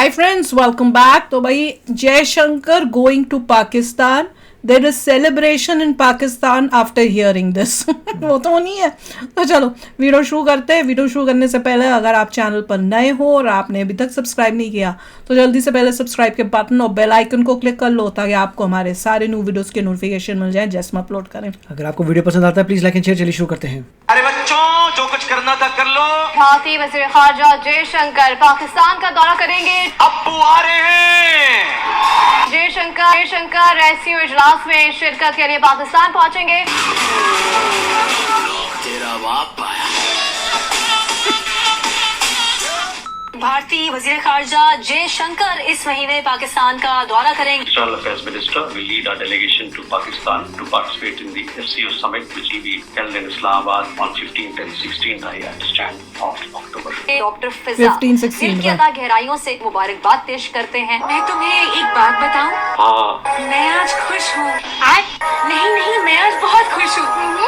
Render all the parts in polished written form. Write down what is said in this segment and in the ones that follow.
Hi friends, welcome back. तो भाई Jaishankar going to Pakistan. There is celebration in Pakistan after hearing this. वो तो नहीं है. तो चलो वीडियो शुरू करते हैं. वीडियो शुरू करने से पहले अगर आप चैनल पर नए हो और आपने अभी तक सब्सक्राइब नहीं किया तो जल्दी से पहले सब्सक्राइब के बटन और बेल आइकन को क्लिक कर लो ताकि आपको हमारे सारे न्यू वीडियोस के नोटिफिकेशन मिल जाए जैसे हम अपलोड करें. अगर आपको वीडियो पसंद आता है प्लीज लाइक एंड शेयर. चलिए शुरू करते हैं. अरे बच्चों जो कुछ करना था कर लो. भारतीय वज़ीर ख़ारजा जयशंकर पाकिस्तान का दौरा करेंगे. अब्बू आ रहे हैं. जयशंकर एससीओ इजलास में शिरकत के लिए पाकिस्तान पहुंचेंगे. तेरा बाप आया. भारतीय वज़ीर ख़ारजा जयशंकर इस महीने पाकिस्तान का दौरा करेंगे. External Affairs Minister will lead our delegation to Pakistan to participate in the FCO summit which will be held in Islamabad on 15th and 16th, I understand, of October. Doctor Fiza 15-16 दिल की अता गहराइयों से मुबारकबाद पेश करते हैं. मैं तुम्हें एक बात बताऊं? हाँ. मैं आज खुश हूँ. नहीं मैं आज बहुत खुश हूँ.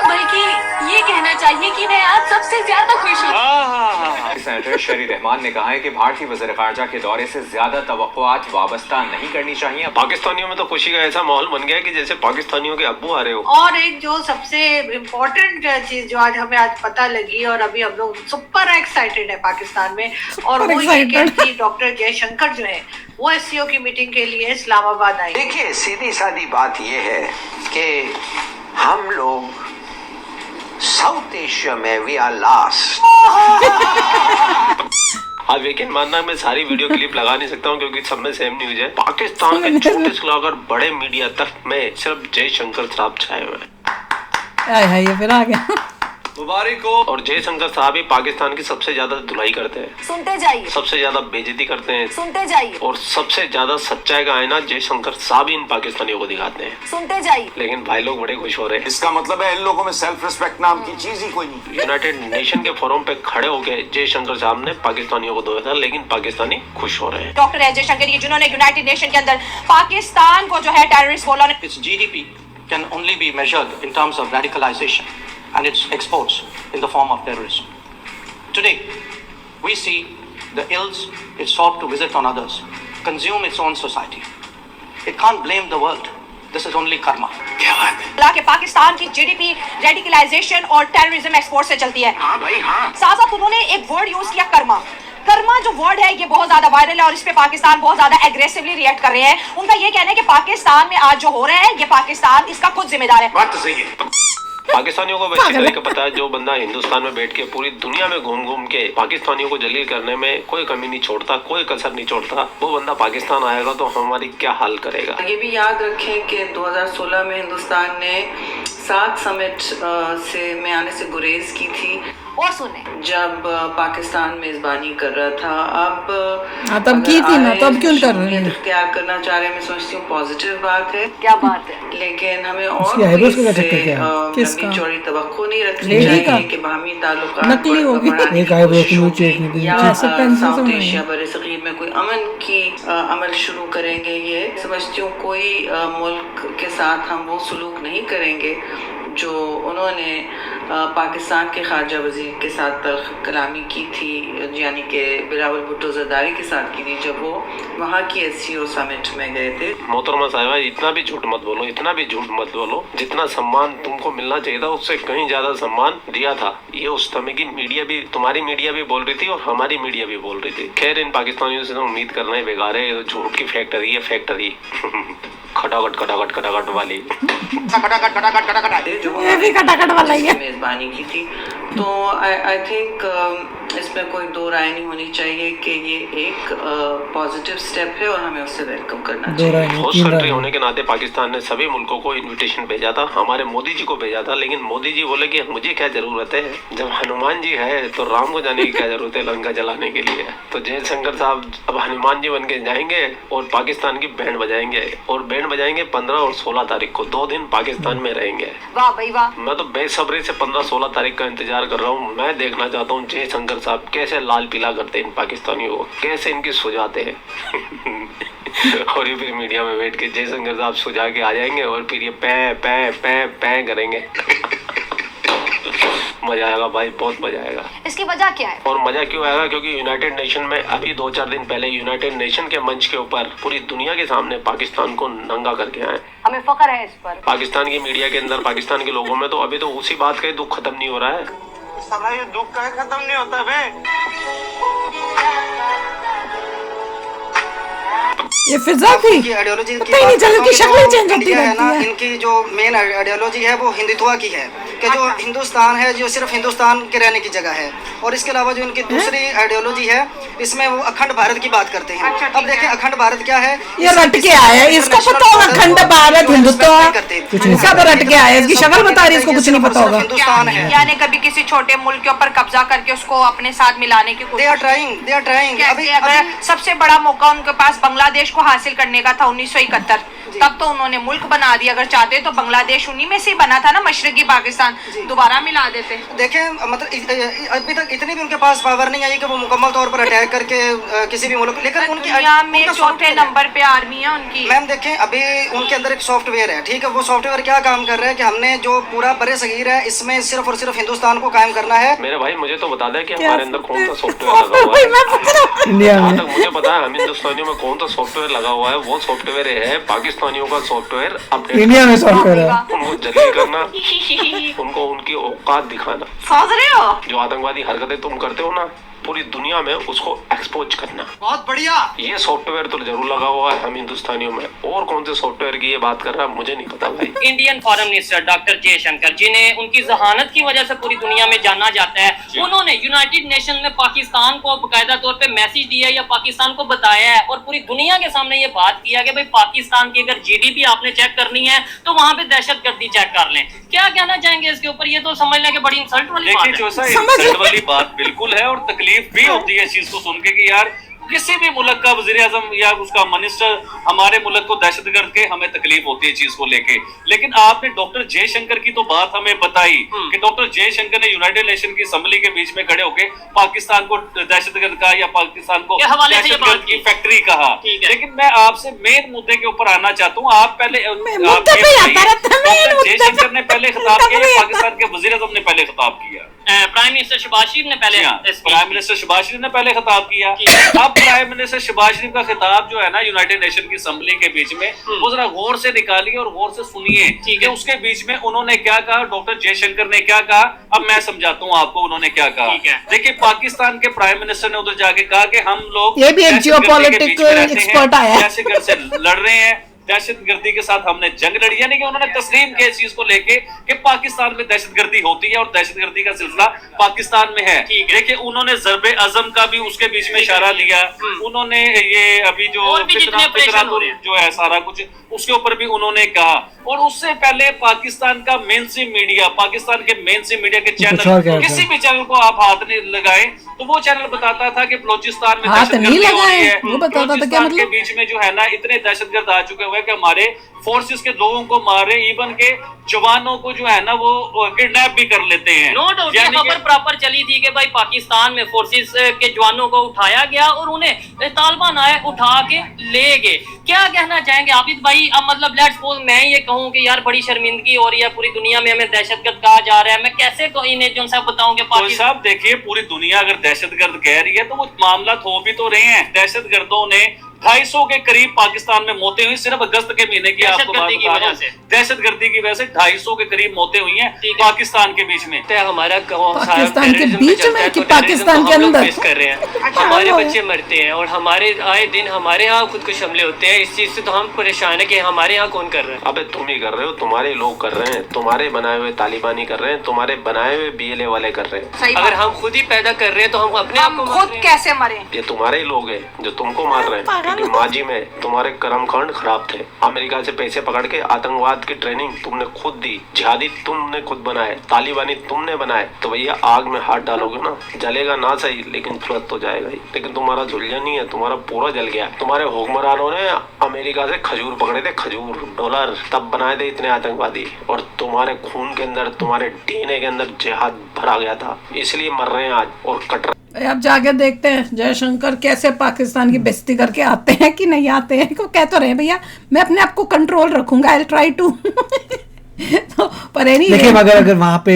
बल्कि ये कहना चाहिए कि मैं आज सबसे ज्यादा खुश हूँ. सेनेटर शरी रहमान ने कहा है कि भारतीय वज़ीर ख़ारजा के दौरे से ज्यादा तवक्कुआत वाबस्ता नहीं करनी चाहिए. पाकिस्तानियों में तो खुशी का ऐसा माहौल बन गया है कि जैसे पाकिस्तानियों के अब्बू आ रहे हो. और एक जो सबसे इम्पोर्टेंट चीज जो आज हमें आज पता लगी और अभी हम लोग सुपर एक्साइटेड है पाकिस्तान में और वो ये कि डॉक्टर जयशंकर जो है वो एससीओ की मीटिंग के लिए इस्लामाबाद आए. देखिए सीधी सादी बात ये है कि हम लोग साउथ एशिया में वी आर लास्ट. आप यकीन मानना मैं सारी वीडियो क्लिप लगा नहीं सकता हूँ क्योंकि सब में सेम न्यूज है. पाकिस्तान के छोटे से लेकर बड़े मीडिया तक में सिर्फ जयशंकर साहब छाए हुए हैं. ये फिर आ गया. मुबारक हो. और जयशंकर साहब ही पाकिस्तान की सबसे ज्यादा धुलाई करते हैं. सुनते जाइए. सबसे ज्यादा बेइज्जती करते हैं. सुनते जाइए. और सबसे ज्यादा सच्चाई का आईना जयशंकर साहब ही इन पाकिस्तानियों को दिखाते हैं. सुनते जाइए. लेकिन भाई लोग बड़े खुश हो रहे हैं. इसका मतलब है इन लोगों में सेल्फ रिस्पेक्ट नाम की चीज ही कोई नहीं. यूनाइटेड नेशन के फोरम पे खड़े होकर जयशंकर साहब ने पाकिस्तानियों को धोया था लेकिन पाकिस्तानी खुश हो रहे हैं. डॉक्टर एस जयशंकर ये जिन्होंने यूनाइटेड नेशन के अंदर पाकिस्तान को जो है टेररिस्ट बोला. Its GDP can only be measured in terms of radicalization and its exports in the form of terrorism. Today, we see the ills it sought to visit on others, consume its own society. It can't blame the world. This is only karma. बोला कि पाकिस्तान की GDP radicalisation और terrorism export से चलती है. हाँ भाई हाँ. साथ उन्होंने एक वर्ड यूज किया कर्मा. कर्मा जो वर्ड है ये बहुत ज्यादा वायरल है और इस पे पाकिस्तान बहुत ज्यादा एग्रेसिवली रिएक्ट कर रहे हैं. उनका ये कहना है कि पाकिस्तान में आज जो हो रहा है ये पाकिस्तान इसका खुद जिम्मेदार है. बात तो सही है. पाकिस्तानियों को वैसे तरीका पता है. जो बंदा हिंदुस्तान में बैठ के पूरी दुनिया में घूम घूम के पाकिस्तानियों को जलील करने में कोई कमी नहीं छोड़ता, कोई कसर नहीं छोड़ता, वो बंदा पाकिस्तान आएगा तो हमारी क्या हाल करेगा. ये भी याद रखें कि 2016 में हिंदुस्तान ने 7 समिट में आने से गुरेज की थी. और सुने जब पाकिस्तान मेजबानी कर रहा था. अब तब की थी ना, तब क्यों कर रहे हैं? इख्तियार करना चाह रहे हैं. मैं समझती हूँ पॉजिटिव बात है. क्या बात है. लेकिन हमें और लंबी चौड़ी तवक्को नहीं रखनी चाहिए कि बाहमी ताल्लुकात नकली होगी या साउथ एशिया बरसगीर में कोई अमन की अमल शुरू करेंगे. ये समझती हूँ कोई मुल्क के साथ हम वो सलूक नहीं करेंगे जो उन्होंने पाकिस्तान के खारजा वजीर के साथ तल्ख कलामी की थी, यानी कि बिलावल भुट्टो जरदारी के साथ की थी जब वो वहाँ की एससीओ समिट में गए थे. मोहतरमा साहिबा इतना भी झूठ मत बोलो, इतना भी झूठ मत बोलो. जितना सम्मान तुमको मिलना चाहिए था उससे कहीं ज्यादा सम्मान दिया था. ये उस समय की मीडिया भी, तुम्हारी मीडिया भी बोल रही थी और हमारी मीडिया भी बोल रही थी. खैर इन पाकिस्तानियों से तो उम्मीद करना ही बेकार है. झूठ की फैक्ट्री है, फैक्ट्री. खटाखट वाली मेजबानी की थी. तो आई थिंक इसमें कोई दो राय नहीं होनी चाहिए कि ये एक पॉजिटिव स्टेप है और हमें उससे वेलकम करना चाहिए. होस्ट कंट्री होने के नाते पाकिस्तान ने सभी मुल्कों को इनविटेशन भेजा था. हमारे मोदी जी को भेजा था लेकिन मोदी जी बोले कि मुझे क्या जरूरत है, जब हनुमान जी है तो राम को जाने की क्या जरूरत है लंका जलाने के लिए. तो जयशंकर साहब अब हनुमान जी बन के जाएंगे और पाकिस्तान की बैंड बजाएंगे और बैंड बजाएंगे 15 और 16 तारीख को. 2 दिन पाकिस्तान में रहेंगे. वाह भाई वाह. मैं तो बेसब्री से 15-16 तारीख का इंतजार कर रहा हूँ. मैं देखना चाहता हूँ जयशंकर साहब कैसे लाल पीला करते हैं इन पाकिस्तानियों को, कैसे इनकी सुझाते हैं. और ये फिर मीडिया में बैठ के जयशंकर साहब सुझा के आ जाएंगे और फिर ये पै पै पै पै करेंगे. मजा आएगा भाई, बहुत मजा आएगा। इसकी वजह क्या है? और मजा क्यों आएगा? क्योंकि यूनाइटेड नेशन में अभी 2-4 दिन पहले यूनाइटेड नेशन के मंच के ऊपर पूरी दुनिया के सामने पाकिस्तान को नंगा करके आए। हमें फख्र है इस पर। पाकिस्तान की मीडिया के अंदर, पाकिस्तान के लोगों में तो अभी तो उसी बात का दुख खत्म नहीं हो रहा है। साला ये दुख का खत्म नहीं होता बे। ये फिजा थी, की आइडियोलॉजी पता ही नहीं चला कि शक्ल चेंज होती है रहती ना, है। इनकी जो मेन आइडियोलॉजी है वो हिंदुत्व की है कि जो हिंदुस्तान है जो सिर्फ हिंदुस्तान के रहने की जगह है, और इसके अलावा जो इनकी दूसरी आइडियोलॉजी है इसमें वो अखंड भारत की बात करते हैं। अब देखें अखंड भारत क्या है, ये रट के आया है, इसको पता होगा अखंड भारत हिंदुत्व, इसका तो रट के आया है, इसकी शक्ल बता रही है, इसको कुछ नहीं पता होगा। हिंदुस्तान है, यानी कभी किसी छोटे मुल्क के ऊपर कब्जा करके उसको अपने साथ मिलाने की दे आर ट्राइंग। अभी अगर सबसे बड़ा मौका उनके पास बांग्लादेश को हासिल करने का था 1971, तब तो उन्होंने मुल्क बना दिया। अगर चाहते तो बांग्लादेश उन्हीं में से बना था ना, मशरकी पाकिस्तान दोबारा मिला देते। देखें मतलब अभी तक इतनी भी उनके पास पावर नहीं आई कि वो मुकम्मल तौर पर अटैक करके किसी भी मुल्क, लेकिन उनकी दुनिया में चौथे नंबर पे आर्मी है उनकी। मैम देखें अभी उनके अंदर एक सॉफ्टवेयर है, ठीक है, वो सॉफ्टवेयर क्या काम कर रहा है कि हमने जो पूरा बड़े सगीर है इसमें सिर्फ और सिर्फ हिंदुस्तान को कायम करना है। मेरे भाई मुझे तो बता दे कि हमारे अंदर कौन सा सॉफ्टवेयर लगा हुआ है। इंडिया जहाँ तक मुझे पता है हम हिंदुस्तानियों में कौन सा सॉफ्टवेयर लगा हुआ है, वो सॉफ्टवेयर है पाकिस्तानियों का सॉफ्टवेयर अपडेट। इंडिया में सॉफ्टवेयर है, उनको जलील करना, उनको उनकी औकात दिखाना। समझ रहे हो? जो आतंकवादी हरकतें तुम करते हो ना पूरी दुनिया में, उसको एक्सपोज करना। बहुत बढ़िया। ये सॉफ्टवेयर तो जरूर लगा हुआ है हम हिंदुस्तानियों में, और कौन से सॉफ्टवेयर की ये बात कर रहा है मुझे नहीं पता भाई। Indian foreign minister doctor Jaishankar, जिन्हें उनकी जहानत की वजह से पूरी दुनिया में जाना जाता है, उन्होंने यूनाइटेड नेशन में पाकिस्तान को बाकायदा तौर पे मैसेज दिया या पाकिस्तान को बताया है और पूरी दुनिया के सामने ये बात किया कि भाई पाकिस्तान की अगर जीडीपी आपने चेक करनी है तो वहां पे दहशतगर्दी चेक कर लें। क्या कहना चाहेंगे इसके ऊपर? ये तो समझ लें कि बड़ी इंसल्ट वाली बात है। देखिए जो इंसल्ट वाली बात बिल्कुल है, और तकलीफ भी होती है इस चीज को सुन के कि यार किसी भी मुल्क का वजीर आजम या उसका मिनिस्टर हमारे मुल्क को दहशतगर्द के हमें तकलीफ होती है चीज को लेके। लेकिन आपने डॉक्टर जयशंकर की तो बात हमें बताई कि डॉक्टर जयशंकर ने यूनाइटेड नेशन की असेंबली के बीच में खड़े होकर पाकिस्तान को दहशतगर्द कहा या पाकिस्तान को दहशतगर्द की फैक्ट्री कहा। लेकिन मैं आपसे मेन मुद्दे के ऊपर आना चाहता हूँ। आप पहले डॉक्टर जयशंकर ने पहले खिताब किया या पाकिस्तान के वजीर आजम ने पहले खिताब किया? प्राइम मिनिस्टर शहबाज शरीफ ने पहले, प्राइम मिनिस्टर शहबाज शरीफ ने पहले खिताब किया। अब प्राइम मिनिस्टर शहबाज शरीफ का खिताब जो है ना यूनाइटेड नेशन की असेंबली के बीच में, वो जरा गौर से निकालिए और गौर से सुनिए कि उसके बीच में उन्होंने क्या कहा, डॉक्टर जयशंकर ने क्या कहा। अब मैं समझाता हूँ आपको उन्होंने क्या कहा। देखिए पाकिस्तान के प्राइम मिनिस्टर ने उधर जाके कहा कि हम लोग ये भी एक जियोपॉलिटिकल एक्सपर्ट आया है, दहशतगर्द से लड़ रहे हैं, दहशतगर्दी के साथ हमने जंग लड़ी। यानी कि उन्होंने तस्लीम किया इस चीज को लेके कि पाकिस्तान में दहशतगर्दी होती है और दहशतगर्दी का सिलसिला पाकिस्तान में है। देखिए उन्होंने ज़रबे अज़म का भी उसके बीच में इशारा दिया। उन्होंने ये अभी जो जो है सारा कुछ उसके ऊपर भी उन्होंने कहा। और उससे पहले पाकिस्तान का मेनस्ट्रीम मीडिया, पाकिस्तान के मेनस्ट्रीम मीडिया के चैनल, किसी भी चैनल को आप हाथ नहीं लगाए तो वो चैनल बताता था कि बलूचिस्तान में दहशतगर्दी हो रही है। बलूचिस्तान के बीच में जो है ना इतने दहशतगर्द आ चुके हुए कि हमारे फोर्सेस के लोगों को मारे, इवन के जवानों को जो है ना वो किडनैप भी कर लेते हैं। नो डाउट ये खबर प्रॉपर चली थी कि भाई पाकिस्तान में फोर्सेस के जवानों को उठाया गया और उन्हें तालिबान आए उठा के ले गए। क्या कहना चाहेंगे आबिद भाई? अब मतलब लेट्स सपोज मैं ये कहूँ कि यार बड़ी शर्मिंदगी हो रही है, पूरी दुनिया में हमें दहशतगर्द कहा जा रहा है, मैं कैसे इन्हें जो सा बताऊंगे? साहब देखिए पूरी दुनिया अगर दहशतगर्द कह रही है तो वो मामला हो भी तो रहे हैं। दहशतगर्दों ने 250 के करीब पाकिस्तान में मौतें हुई सिर्फ अगस्त के महीने की, आपको बात बता रहा हूं। दहशतगर्दी की वजह से 250 के करीब मौतें हुई हैं पाकिस्तान के बीच में। हमारा पाकिस्तान के बीच में कि पाकिस्तान के अंदर कर रहे हैं, हमारे बच्चे मरते हैं और हमारे आए दिन हमारे यहाँ खुद कुछ हमले होते हैं। इस चीज से तो हम परेशान है कि हमारे यहाँ कौन कर रहे हैं? अबे तुम ही कर रहे हो, तुम्हारे लोग कर रहे हैं, तुम्हारे बनाए हुए तालिबानी कर रहे हैं, तुम्हारे बनाए हुए BLA वाले कर रहे हैं। अगर हम खुद ही पैदा कर रहे हैं तो हम अपने आप को खुद कैसे मरे? ये तुम्हारे ही लोग हैं जो तुमको मार रहे हैं। क्योंकि माजी में तुम्हारे कर्मकांड खराब थे। अमेरिका से पैसे पकड़ के आतंकवाद की ट्रेनिंग तुमने खुद दी, जिहादी तुमने खुद बनाए, तालिबानी तुमने बनाए। तो भैया आग में हाथ डालोगे ना, जलेगा ना सही लेकिन फुर्सत तो जाएगा ही। लेकिन तुम्हारा झुलझा नहीं है, तुम्हारा पूरा जल गया। तुम्हारे हुक्मरानों ने अमेरिका से खजूर पकड़े थे, खजूर डॉलर, तब बनाए थे इतने आतंकवादी। और तुम्हारे खून के अंदर, तुम्हारे DNA के अंदर जिहाद भरा गया था, इसलिए मर रहे हैं आज और कट रहे। अब जाके देखते हैं जयशंकर कैसे पाकिस्तान की बेइज्जती करके आते हैं कि नहीं आते हैं। को कह तो रहे भैया मैं अपने आप को कंट्रोल रखूंगा, आई विल ट्राई टू। तो पर नहीं देखिए अगर वहां पे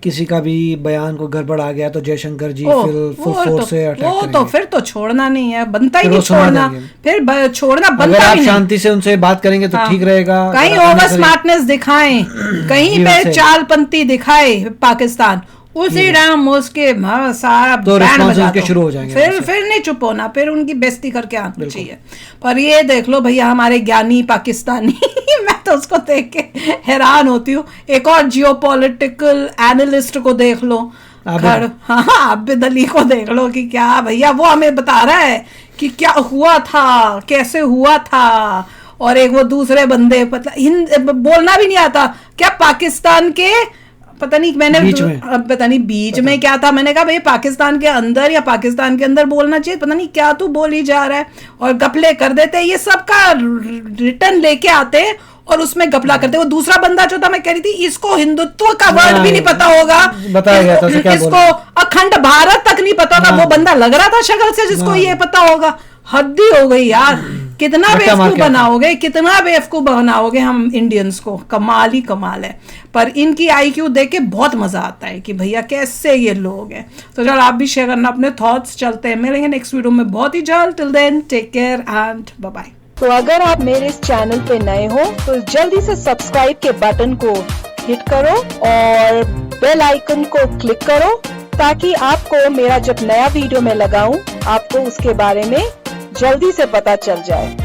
किसी का भी बयान को गड़बड़ आ गया तो जयशंकर जी फुल फोर्स से अटैक करेंगे। तो फिर तो छोड़ना नहीं है, बनता ही नहीं छोड़ना, फिर छोड़ना बनता अगर आप ही शांति से उनसे बात करेंगे तो ठीक रहेगा। कहीं ओवर स्मार्टनेस दिखाएं, कहीं पे चालपंती दिखाए पाकिस्तान, उसी टाइम उसके सारा तो रिस्पॉन्स शुरू हो जाएंगे। फिर नहीं चुप होना, फिर उनकी बेइज्जती करके आना चाहिए। पर ये देख लो भैया हमारे ज्ञानी पाकिस्तानी मैं तो उसको देख के हैरान होती हूँ। एक और जियोपॉलिटिकल एनालिस्ट को देख लो, हाँ आबिद अली को देख लो कि क्या भैया वो हमें बता रहा है कि क्या हुआ था, कैसे हुआ था। और एक वो दूसरे बंदे बोलना भी नहीं आता क्या, पाकिस्तान के पता नहीं मैंने पता नहीं बीच में क्या था, मैंने कहा भाई पाकिस्तान के अंदर या पाकिस्तान के अंदर बोलना चाहिए, पता नहीं क्या तू बोल ही जा रहा है। और गपले कर देते, ये सबका रिटर्न लेके आते और उसमें गपला करते। वो दूसरा बंदा जो था, मैं कह रही थी इसको हिंदुत्व का वर्ड भी नहीं पता होगा, इसको अखंड भारत तक नहीं पता होगा। वो बंदा लग रहा था शक्ल से जिसको ये पता होगा। हद्दी हो गई यार, कितना बेवकूफ बनाओगे, कितना बेवकूफ बनाओगे हम इंडियंस को। कमाल ही कमाल है। पर इनकी आईक्यू देख के बहुत मजा आता है कि भैया कैसे ये लोग हैं। तो चलो आप भी शेयर करना अपने थॉट्स। चलते हैं, मिलेंगे नेक्स्ट वीडियो में बहुत ही जल्द। Till then take care and bye bye. तो अगर आप मेरे इस चैनल पे नए हो तो जल्दी से सब्सक्राइब के बटन को हिट करो और बेल आइकन को क्लिक करो, ताकि आपको मेरा जब नया वीडियो मैं लगाऊं आपको उसके बारे में जल्दी से पता चल जाए।